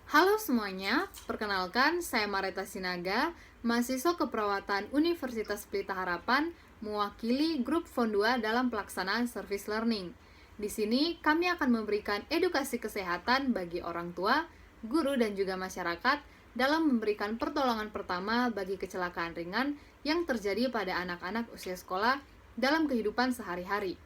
Halo semuanya, perkenalkan saya Mareta Sinaga, mahasiswa keperawatan Universitas Pelita Harapan, mewakili grup FON 2 dalam pelaksanaan service learning. Di sini kami akan memberikan edukasi kesehatan bagi orang tua, guru dan juga masyarakat dalam memberikan pertolongan pertama bagi kecelakaan ringan yang terjadi pada anak-anak usia sekolah dalam kehidupan sehari-hari.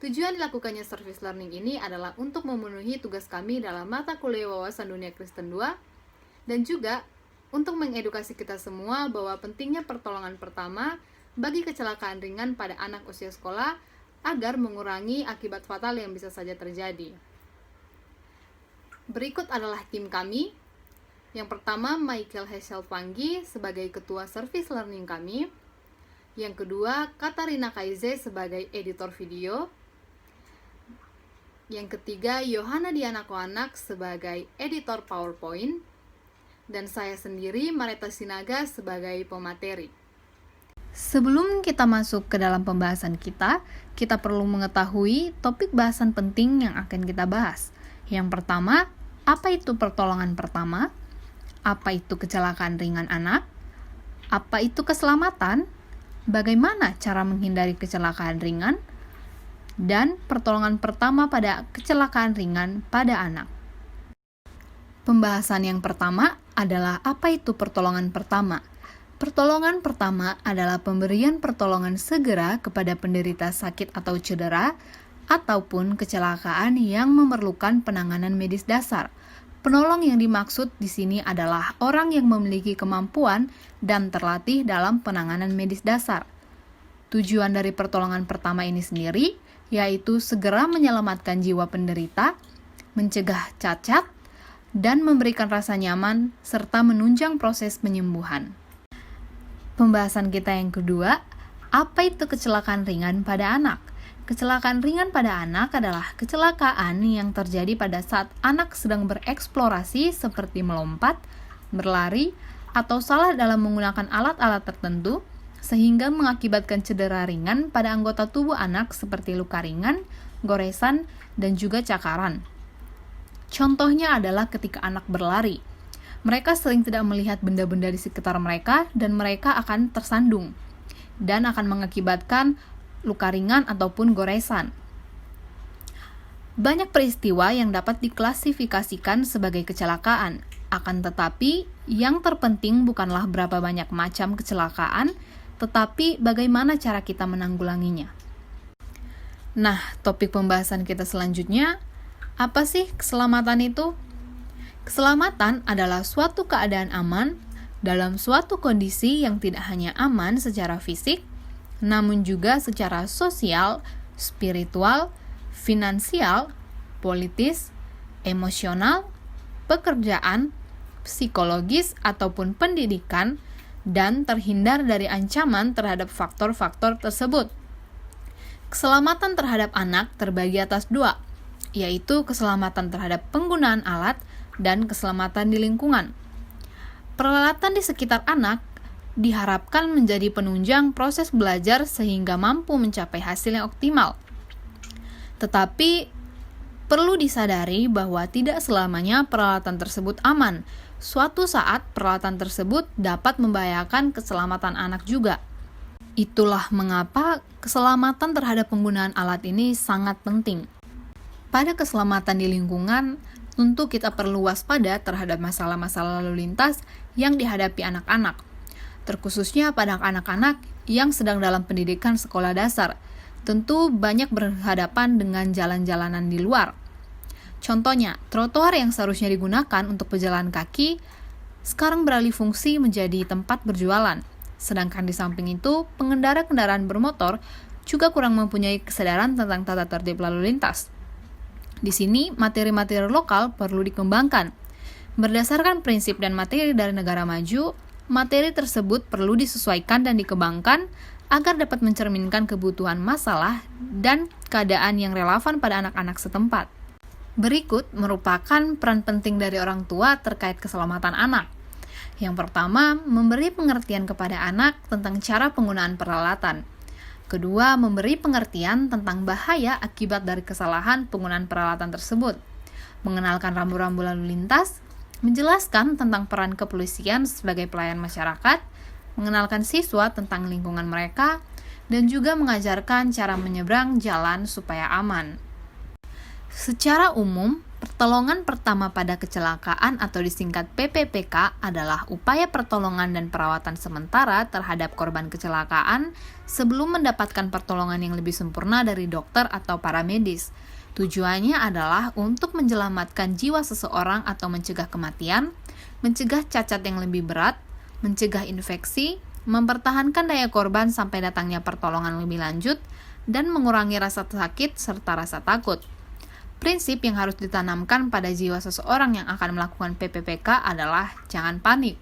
Tujuan dilakukannya service learning ini adalah untuk memenuhi tugas kami dalam mata kuliah wawasan dunia Kristen 2 dan juga untuk mengedukasi kita semua bahwa pentingnya pertolongan pertama bagi kecelakaan ringan pada anak usia sekolah agar mengurangi akibat fatal yang bisa saja terjadi. Berikut adalah tim kami. Yang pertama, Michael Heschel Panggi sebagai ketua service learning kami. Yang kedua, Katarina Kaize sebagai editor video. Yang ketiga, Yohana Diana Koanak sebagai editor PowerPoint. Dan saya sendiri, Mareta Sinaga, sebagai pemateri. Sebelum kita masuk ke dalam pembahasan kita perlu mengetahui topik bahasan penting yang akan kita bahas. Yang pertama, apa itu pertolongan pertama? Apa itu kecelakaan ringan anak? Apa itu keselamatan? Bagaimana cara menghindari kecelakaan ringan? Dan pertolongan pertama pada kecelakaan ringan pada anak. Pembahasan yang pertama adalah apa itu pertolongan pertama. Pertolongan pertama adalah pemberian pertolongan segera kepada penderita sakit atau cedera ataupun kecelakaan yang memerlukan penanganan medis dasar. Penolong yang dimaksud di sini adalah orang yang memiliki kemampuan dan terlatih dalam penanganan medis dasar. Tujuan dari pertolongan pertama ini sendiri yaitu segera menyelamatkan jiwa penderita, mencegah cacat, dan memberikan rasa nyaman, serta menunjang proses penyembuhan. Pembahasan kita yang kedua, apa itu kecelakaan ringan pada anak? Kecelakaan ringan pada anak adalah kecelakaan yang terjadi pada saat anak sedang bereksplorasi seperti melompat, berlari, atau salah dalam menggunakan alat-alat tertentu, sehingga mengakibatkan cedera ringan pada anggota tubuh anak seperti luka ringan, goresan, dan juga cakaran. Contohnya adalah ketika anak berlari. Mereka sering tidak melihat benda-benda di sekitar mereka dan mereka akan tersandung dan akan mengakibatkan luka ringan ataupun goresan. Banyak peristiwa yang dapat diklasifikasikan sebagai kecelakaan, akan tetapi yang terpenting bukanlah berapa banyak macam kecelakaan, tetapi bagaimana cara kita menanggulanginya. Nah, topik pembahasan kita selanjutnya, apa sih keselamatan itu? Keselamatan adalah suatu keadaan aman dalam suatu kondisi yang tidak hanya aman secara fisik, namun juga secara sosial, spiritual, finansial, politis, emosional, pekerjaan, psikologis, ataupun pendidikan, dan terhindar dari ancaman terhadap faktor-faktor tersebut. Keselamatan terhadap anak terbagi atas dua, yaitu keselamatan terhadap penggunaan alat dan keselamatan di lingkungan. Peralatan di sekitar anak diharapkan menjadi penunjang proses belajar sehingga mampu mencapai hasil yang optimal. Tetapi perlu disadari bahwa tidak selamanya peralatan tersebut aman. Suatu saat peralatan tersebut dapat membahayakan keselamatan anak juga. Itulah mengapa keselamatan terhadap penggunaan alat ini sangat penting. Pada keselamatan di lingkungan, tentu kita perlu waspada terhadap masalah-masalah lalu lintas yang dihadapi anak-anak, terkhususnya pada anak-anak yang sedang dalam pendidikan sekolah dasar. Tentu banyak berhadapan dengan jalan-jalanan di luar. Contohnya, trotoar yang seharusnya digunakan untuk pejalan kaki sekarang beralih fungsi menjadi tempat berjualan. Sedangkan di samping itu, pengendara kendaraan bermotor juga kurang mempunyai kesadaran tentang tata tertib lalu lintas. Di sini, materi-materi lokal perlu dikembangkan. Berdasarkan prinsip dan materi dari negara maju, materi tersebut perlu disesuaikan dan dikembangkan agar dapat mencerminkan kebutuhan masalah dan keadaan yang relevan pada anak-anak setempat. Berikut merupakan peran penting dari orang tua terkait keselamatan anak. Yang pertama, memberi pengertian kepada anak tentang cara penggunaan peralatan. Kedua, memberi pengertian tentang bahaya akibat dari kesalahan penggunaan peralatan tersebut. Mengenalkan rambu-rambu lalu lintas, menjelaskan tentang peran kepolisian sebagai pelayan masyarakat, mengenalkan siswa tentang lingkungan mereka, dan juga mengajarkan cara menyeberang jalan supaya aman. Secara umum, pertolongan pertama pada kecelakaan atau disingkat PPPK adalah upaya pertolongan dan perawatan sementara terhadap korban kecelakaan sebelum mendapatkan pertolongan yang lebih sempurna dari dokter atau para medis. Tujuannya adalah untuk menyelamatkan jiwa seseorang atau mencegah kematian, mencegah cacat yang lebih berat, mencegah infeksi, mempertahankan daya korban sampai datangnya pertolongan lebih lanjut, dan mengurangi rasa sakit serta rasa takut. Prinsip yang harus ditanamkan pada jiwa seseorang yang akan melakukan PPPK adalah jangan panik.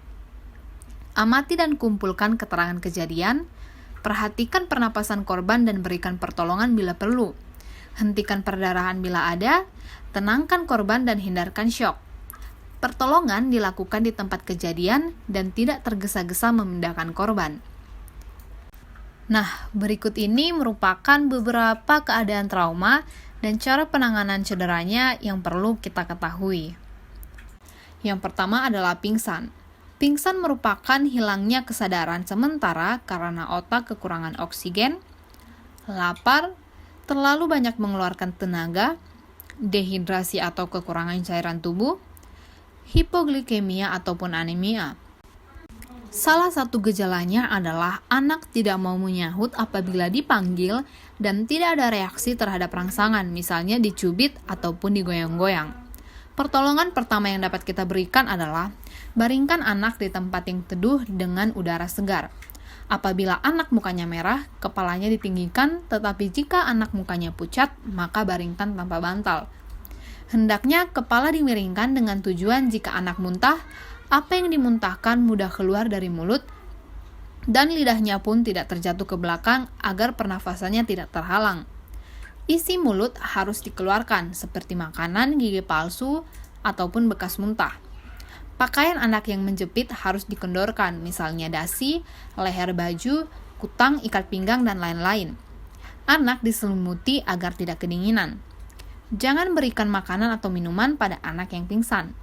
Amati dan kumpulkan keterangan kejadian, perhatikan pernapasan korban dan berikan pertolongan bila perlu. Hentikan perdarahan bila ada, tenangkan korban dan hindarkan syok. Pertolongan dilakukan di tempat kejadian dan tidak tergesa-gesa memindahkan korban. Nah, berikut ini merupakan beberapa keadaan trauma dan cara penanganan cederanya yang perlu kita ketahui. Yang pertama adalah pingsan. Pingsan merupakan hilangnya kesadaran sementara karena otak kekurangan oksigen, lapar, terlalu banyak mengeluarkan tenaga, dehidrasi atau kekurangan cairan tubuh, hipoglikemia ataupun anemia. Salah satu gejalanya adalah anak tidak mau menyahut apabila dipanggil dan tidak ada reaksi terhadap rangsangan, misalnya dicubit ataupun digoyang-goyang. Pertolongan pertama yang dapat kita berikan adalah baringkan anak di tempat yang teduh dengan udara segar. Apabila anak mukanya merah, kepalanya ditinggikan, tetapi jika anak mukanya pucat, maka baringkan tanpa bantal. Hendaknya kepala dimiringkan dengan tujuan jika anak muntah, apa yang dimuntahkan mudah keluar dari mulut, dan lidahnya pun tidak terjatuh ke belakang agar pernafasannya tidak terhalang. Isi mulut harus dikeluarkan, seperti makanan, gigi palsu, ataupun bekas muntah. Pakaian anak yang menjepit harus dikendorkan, misalnya dasi, leher baju, kutang, ikat pinggang, dan lain-lain. Anak diselimuti agar tidak kedinginan. Jangan berikan makanan atau minuman pada anak yang pingsan.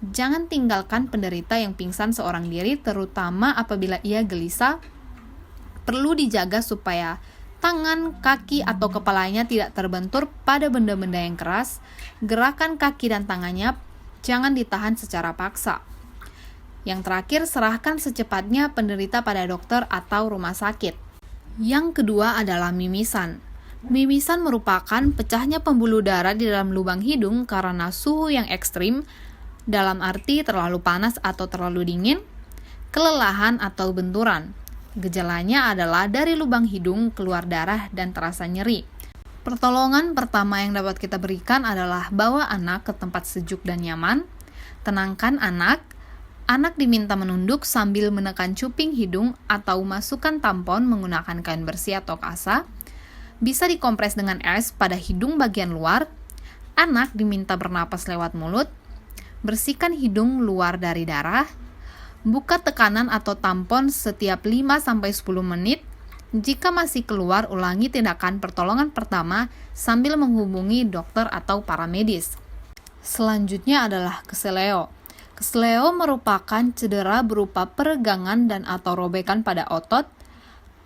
Jangan tinggalkan penderita yang pingsan seorang diri, terutama apabila ia gelisah. Perlu dijaga supaya tangan, kaki, atau kepalanya tidak terbentur pada benda-benda yang keras. Gerakan kaki dan tangannya jangan ditahan secara paksa. Yang terakhir, serahkan secepatnya penderita pada dokter atau rumah sakit. Yang kedua adalah mimisan. Mimisan merupakan pecahnya pembuluh darah di dalam lubang hidung karena suhu yang ekstrim, dalam arti terlalu panas atau terlalu dingin, kelelahan atau benturan. Gejalanya adalah dari lubang hidung keluar darah dan terasa nyeri. Pertolongan pertama yang dapat kita berikan adalah bawa anak ke tempat sejuk dan nyaman. Tenangkan anak. Anak diminta menunduk sambil menekan cuping hidung atau masukkan tampon menggunakan kain bersih atau kasa. Bisa dikompres dengan es pada hidung bagian luar. Anak diminta bernapas lewat mulut. Bersihkan hidung luar dari darah. Buka tekanan atau tampon setiap 5-10 menit. Jika masih keluar, ulangi tindakan pertolongan pertama sambil menghubungi dokter atau para medis. Selanjutnya adalah keseleo. Keseleo merupakan cedera berupa peregangan dan atau robekan pada otot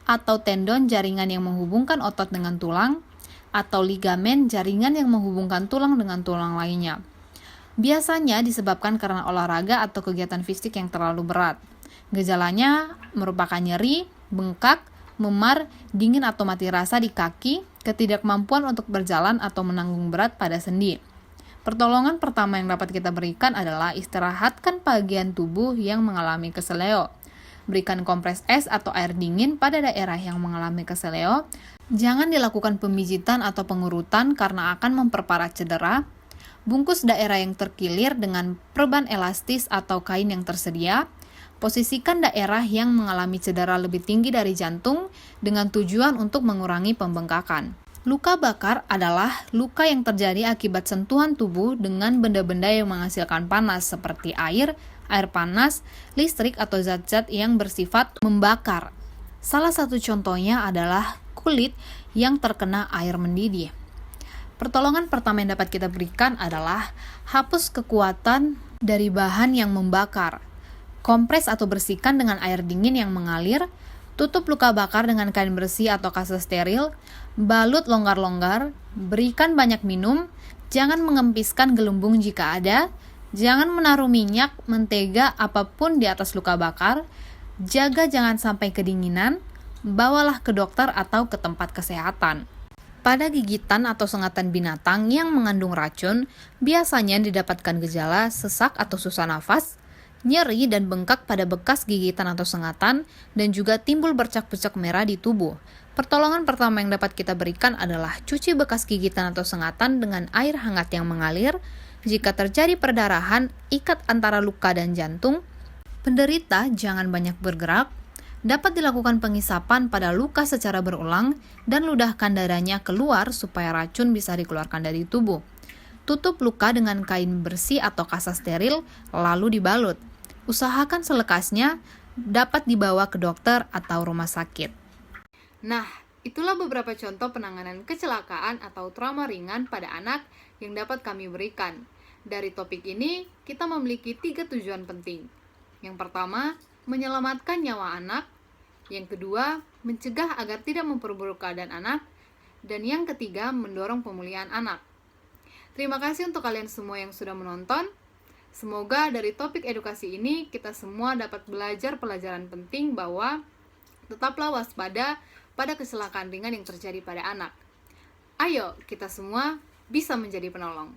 atau tendon jaringan yang menghubungkan otot dengan tulang atau ligamen jaringan yang menghubungkan tulang dengan tulang lainnya. Biasanya disebabkan karena olahraga atau kegiatan fisik yang terlalu berat. Gejalanya merupakan nyeri, bengkak, memar, dingin atau mati rasa di kaki, ketidakmampuan untuk berjalan atau menanggung berat pada sendi. Pertolongan pertama yang dapat kita berikan adalah istirahatkan bagian tubuh yang mengalami keseleo. Berikan kompres es atau air dingin pada daerah yang mengalami keseleo. Jangan dilakukan pemijitan atau pengurutan karena akan memperparah cedera. Bungkus daerah yang terkilir dengan perban elastis atau kain yang tersedia. Posisikan daerah yang mengalami cedera lebih tinggi dari jantung dengan tujuan untuk mengurangi pembengkakan. Luka bakar adalah luka yang terjadi akibat sentuhan tubuh dengan benda-benda yang menghasilkan panas seperti air panas, listrik atau zat-zat yang bersifat membakar. Salah satu contohnya adalah kulit yang terkena air mendidih. Pertolongan pertama yang dapat kita berikan adalah hapus kekuatan dari bahan yang membakar. Kompres atau bersihkan dengan air dingin yang mengalir, tutup luka bakar dengan kain bersih atau kasa steril, balut longgar-longgar, berikan banyak minum, jangan mengempiskan gelembung jika ada, jangan menaruh minyak, mentega, apapun di atas luka bakar, jaga jangan sampai kedinginan, bawalah ke dokter atau ke tempat kesehatan. Pada gigitan atau sengatan binatang yang mengandung racun, biasanya didapatkan gejala sesak atau susah nafas, nyeri dan bengkak pada bekas gigitan atau sengatan, dan juga timbul bercak-bercak merah di tubuh. Pertolongan pertama yang dapat kita berikan adalah cuci bekas gigitan atau sengatan dengan air hangat yang mengalir. Jika terjadi perdarahan, ikat antara luka dan jantung. Penderita jangan banyak bergerak. Dapat dilakukan pengisapan pada luka secara berulang dan ludahkan darahnya keluar supaya racun bisa dikeluarkan dari tubuh. Tutup luka dengan kain bersih atau kasa steril, lalu dibalut. Usahakan selekasnya dapat dibawa ke dokter atau rumah sakit. Nah, itulah beberapa contoh penanganan kecelakaan atau trauma ringan pada anak yang dapat kami berikan. Dari topik ini, kita memiliki 3 tujuan penting. Yang pertama, menyelamatkan nyawa anak. Yang kedua, mencegah agar tidak memperburuk keadaan anak. Dan yang ketiga, mendorong pemulihan anak. Terima kasih untuk kalian semua yang sudah menonton. Semoga dari topik edukasi ini kita semua dapat belajar pelajaran penting bahwa tetaplah waspada pada kecelakaan ringan yang terjadi pada anak. Ayo, kita semua bisa menjadi penolong.